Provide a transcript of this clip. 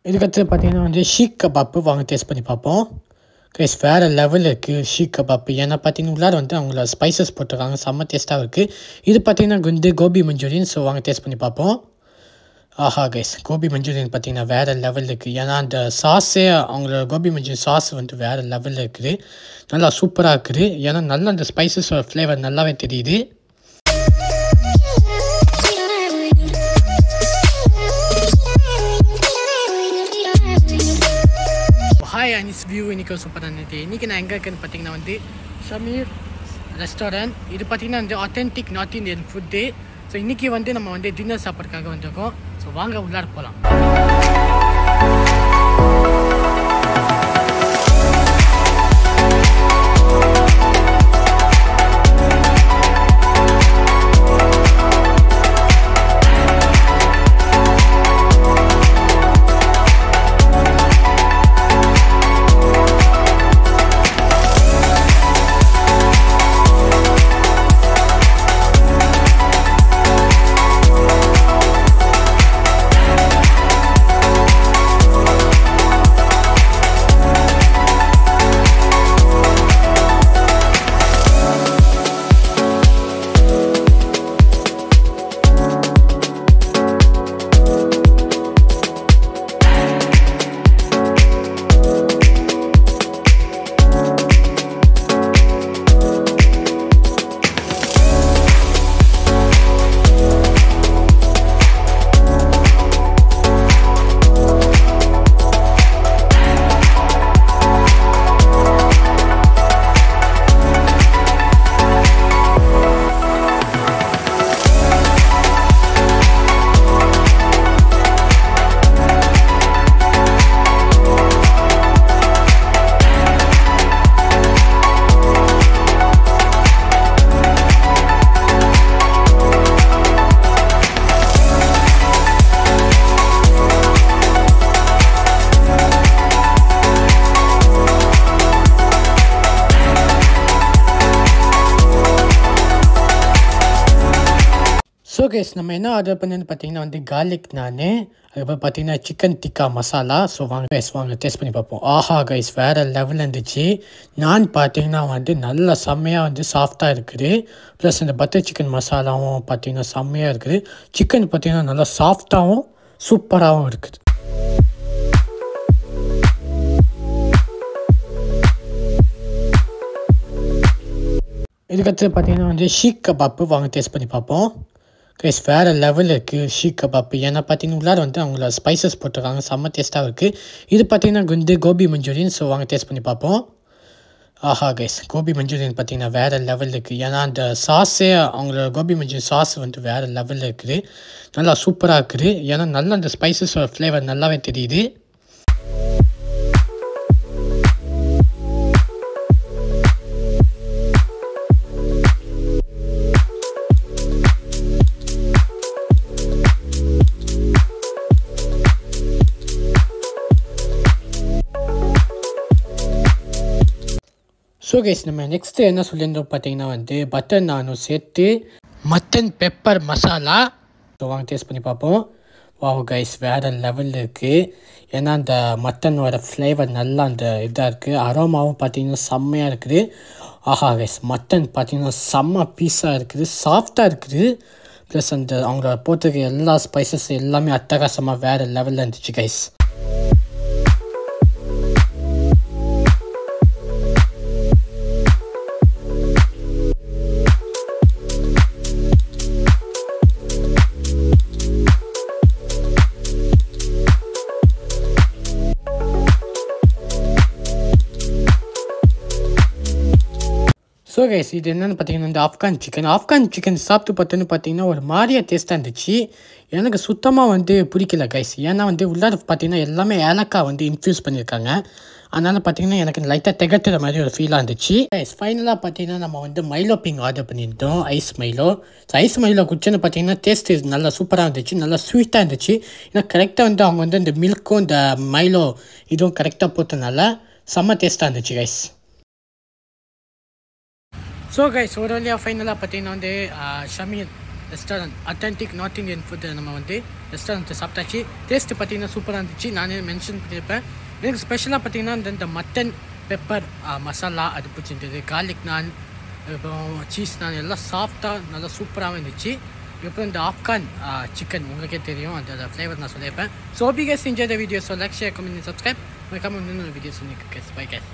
இதுக்கடுத்து பார்த்தீங்கன்னா வந்து ஷீக் கபாப்பு வாங்க டேஸ்ட் பண்ணி பார்ப்போம். கைஸ் வேறு லெவலில் இருக்குது ஷீக் கபாப்பு. ஏன்னா பார்த்தீங்கன்னா உள்ளார வந்து அவங்கள ஸ்பைசஸ் போட்டிருக்காங்க, செம்ம டேஸ்ட்டாக இருக்குது. இது பார்த்தீங்கன்னா வந்து கோபி மஞ்சூரியன். ஸோ வாங்க டேஸ்ட் பண்ணி பார்ப்போம். ஆஹா கைஸ், கோபி மஞ்சூரியன் பார்த்தீங்கன்னா வேறு லெவலில் இருக்குது. ஏன்னா அந்த சாஸே அவங்களோட கோபி மஞ்சூரியன் சாஸ் வந்து வேறு லெவலில் இருக்குது. நல்லா சூப்பராக இருக்குது. ஏன்னா நல்லா அந்த ஸ்பைசஸோட ஃப்ளேவர் நல்லாவே தெரியுது. ஹாய் அனிஸ் வியூ, இன்றைக்கி சூப்பராக இருந்துச்சு. இன்றைக்கி நான் எங்கே இருக்குன்னு பார்த்தீங்கன்னா வந்து ஷமீர் ரெஸ்டாரண்ட். இது பார்த்திங்கன்னா வந்து authentic north Indian food. So இன்றைக்கி வந்து நம்ம வந்து டின்னர் சாப்பிட்றதுக்காக வந்திருக்கோம். ஸோ வாங்க உள்ளார போகலாம். ஸோ கைஸ், நம்ம என்ன ஆர்டர் பண்ணேன்னு பார்த்தீங்கன்னா வந்து கார்லிக் நான், அதுக்கப்புறம் பார்த்தீங்கன்னா சிக்கன் டிக்கா மசாலா. ஸோ வாங்க கைஸ், வாங்க டேஸ்ட் பண்ணி பார்ப்போம். ஆஹா கைஸ், வேறு லெவலில் இருந்துச்சு. நான் பார்த்தீங்கன்னா வந்து நல்லா செம்மையாக வந்து சாஃப்டாக இருக்குது. ப்ளஸ் இந்த பட்டர் சிக்கன் மசாலாவும் பார்த்தீங்கன்னா செம்மையாக இருக்குது. சிக்கன் பார்த்தீங்கன்னா நல்லா சாஃப்டாகவும் சூப்பராகவும் இருக்குது. இதுக்கடுத்து பார்த்தீங்கன்னா வந்து ஷீக் கபாப்பு வாங்க டேஸ்ட் பண்ணி பார்ப்போம். கைஸ் வேறு லெவலில் இருக்குது ஷீக் கபாப்பு. ஏன்னா பார்த்தீங்கன்னா உள்ளார வந்து அவங்கள ஸ்பைசஸ் போட்டிருக்காங்க, செம்ம டேஸ்ட்டாக இருக்குது. இது பார்த்தீங்கன்னா வந்து கோபி மஞ்சூரியன். ஸோ வாங்க டேஸ்ட் பண்ணி பார்ப்போம். ஆஹா கைஸ், கோபி மஞ்சூரியன் பார்த்தீங்கன்னா வேறு லெவலில் இருக்குது. ஏன்னா அந்த சாஸே அவங்களோட கோபி மஞ்சூரியன் சாஸ் வந்து வேறு லெவலில் இருக்குது. நல்லா சூப்பராக இருக்குது. ஏன்னா நல்லா அந்த ஸ்பைசஸோட ஃப்ளேவர் நல்லாவே தெரியுது. ஸோ கைஸ், நம்ம நெக்ஸ்ட்டு என்ன சொல்லியிருந்தோம் பார்த்தீங்கன்னா வந்து பட்டர் நானும் சேர்த்து மட்டன் பெப்பர் மசாலா. ஸோ வாங்க டேஸ்ட் பண்ணி பார்ப்போம். வாவ் கைஸ், வேறு லெவலில் இருக்குது. ஏன்னா அந்த மட்டனோட ஃப்ளேவர் நல்லா அந்த இதாக இருக்குது. அரோமாவும் பார்த்தீங்கன்னா செம்மையாக இருக்குது. ஆஹா கைஸ், மட்டன் பார்த்தீங்கன்னா செம்ம பீஸாக இருக்குது, சாஃப்டாக இருக்குது. ப்ளஸ் அந்த அவங்களோட போட்டிருக்க எல்லா ஸ்பைசஸ் எல்லாமே அட்டகாசமாக வேறு லெவலில் இருந்துச்சு கைஸ். ஸோ கைஸ், இது என்னென்னு பார்த்தீங்கன்னா வந்து ஆஃப்கான் சிக்கன் சாப்பிட்டு பார்த்தீங்கன்னா ஒரு மாதிரியாக டேஸ்ட்டாக இருந்துச்சு. எனக்கு சுத்தமாக வந்து பிடிக்கல கைஸ். ஏன்னா வந்து உள்ளார பார்த்தீங்கன்னா எல்லாமே ஏலக்காய் வந்து இன்ஃப்யூஸ் பண்ணியிருக்காங்க. அதனால் பார்த்தீங்கன்னா எனக்கு லைட்டாக திகட்டுற மாதிரி ஒரு ஃபீலாக இருந்துச்சு. கைஸ், ஃபைனலாக பார்த்தீங்கன்னா நம்ம வந்து மைலோ பிங் ஆர்டர் பண்ணியிருந்தோம், ice Milo. So ice Milo குடிச்சுன்னு பார்த்தீங்கன்னா டேஸ்ட் நல்லா சூப்பராக இருந்துச்சு, நல்லா ஸ்வீட்டாக இருந்துச்சு. ஏன்னா கரெக்டாக வந்து அவங்க வந்து இந்த மில்க்கும் இந்த மைலோ இதுவும் கரெக்டாக போட்டனால செம்ம டேஸ்ட்டாக இருந்துச்சு கைஸ். ஸோ கைஸ், ஒரு வழியாக ஃபைனலாக பார்த்தீங்கன்னா வந்து Shameer restaurant authentic north Indian food நம்ம வந்து ரெஸ்டாரண்ட்டில் சாப்பிட்டாச்சு. டேஸ்ட்டு பார்த்தீங்கன்னா சூப்பராக இருந்துச்சு. நானே மென்ஷன் பண்ணியிருப்பேன். எனக்கு ஸ்பெஷலாக பார்த்தீங்கன்னா இந்த மட்டன் பெப்பர் மசாலா அது பிடிச்சிருந்தது. கார்லிக் நான், அப்புறம் சீஸ் நான் எல்லாம் சாஃப்டாக நல்லா சூப்பராகவும் இருந்துச்சு. அப்புறம் இந்த ஆப்கான் சிக்கன் உங்களுக்கே தெரியும், அந்த ஃப்ளேவர் நான் சொல்லியிருப்பேன். So hope you guys enjoy the video. So like, share, comment and subscribe. மறக்காம இன்னொரு வீடியோஸ் உங்களுக்கு guys. Bye guys.